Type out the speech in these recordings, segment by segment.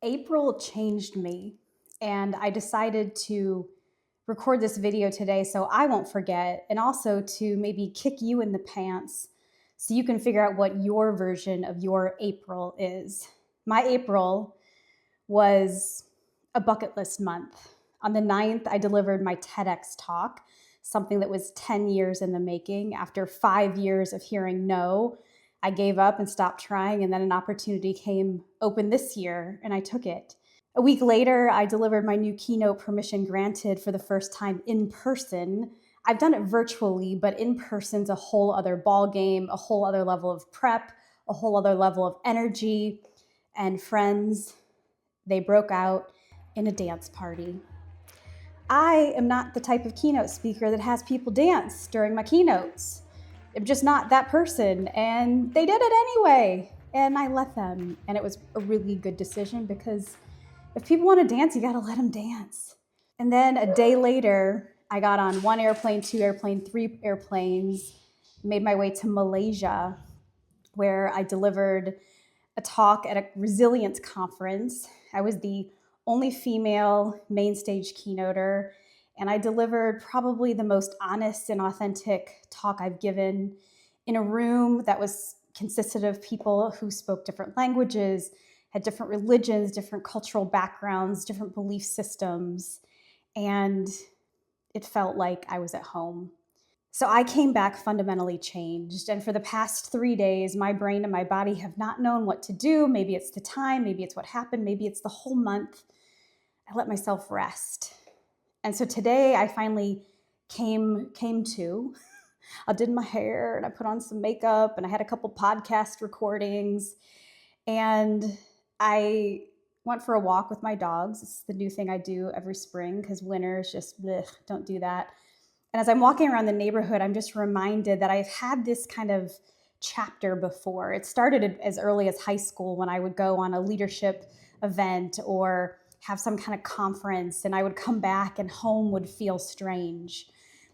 April changed me, and I decided to record this video today so I won't forget, and also to maybe kick you in the pants so you can figure out what your version of your April is. My April was a bucket list month. On the 9th, I delivered my TEDx talk, something that was 10 years in the making. After 5 years of hearing no, I gave up and stopped trying, and then an opportunity came open this year, and I took it. A week later, I delivered my new keynote, Permission Granted, for the first time in person. I've done it virtually, but in person's a whole other ball game, a whole other level of prep, a whole other level of energy. And friends, they broke out in a dance party. I am not the type of keynote speaker that has people dance during my keynotes. I'm just not that person, and they did it anyway, and I let them, and it was a really good decision because if people want to dance, you got to let them dance. And then a day later, I got on 1 airplane, 2 airplanes, 3 airplanes, made my way to Malaysia, where I delivered a talk at a resilience conference. I was the only female main stage keynoter, and I delivered probably the most honest and authentic talk I've given in a room that consisted of people who spoke different languages, had different religions, different cultural backgrounds, different belief systems, and it felt like I was at home. So I came back fundamentally changed. And for the past 3 days, my brain and my body have not known what to do. Maybe it's the time, maybe it's what happened, maybe it's the whole month. I let myself rest. And so today I finally came to. I did my hair and I put on some makeup and I had a couple podcast recordings. And I went for a walk with my dogs. It's the new thing I do every spring because winter is just, blech, don't do that. And as I'm walking around the neighborhood, I'm just reminded that I've had this kind of chapter before. It started as early as high school when I would go on a leadership event or have some kind of conference, and I would come back and home would feel strange.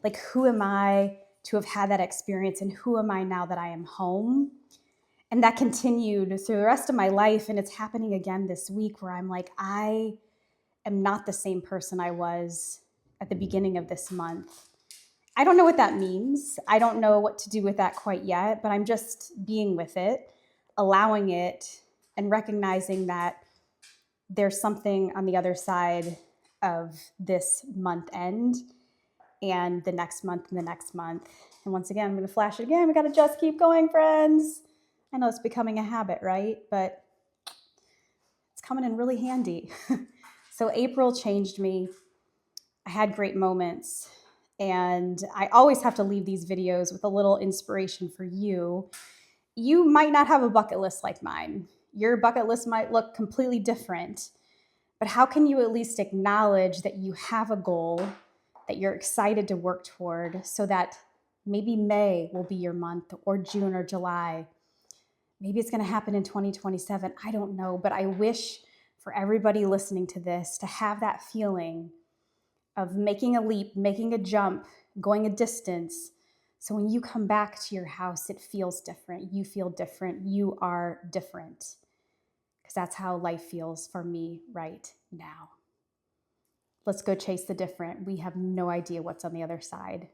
Like, who am I to have had that experience, and who am I now that I am home? And that continued through the rest of my life, and it's happening again this week where I'm like, I am not the same person I was at the beginning of this month. I don't know what that means. I don't know what to do with that quite yet, but I'm just being with it, allowing it, and recognizing that there's something on the other side of this month end and the next month and the next month. And once again, I'm going to flash it again. We got to just keep going, friends. I know it's becoming a habit, right? But it's coming in really handy. So April changed me. I had great moments. And I always have to leave these videos with a little inspiration for you. You might not have a bucket list like mine. Your bucket list might look completely different. But how can you at least acknowledge that you have a goal that you're excited to work toward so that maybe May will be your month, or June or July? Maybe it's going to happen in 2027. I don't know. But I wish for everybody listening to this to have that feeling of making a leap, making a jump, going a distance. So when you come back to your house, it feels different. You feel different. You are different. Because that's how life feels for me right now. Let's go chase the different. We have no idea what's on the other side.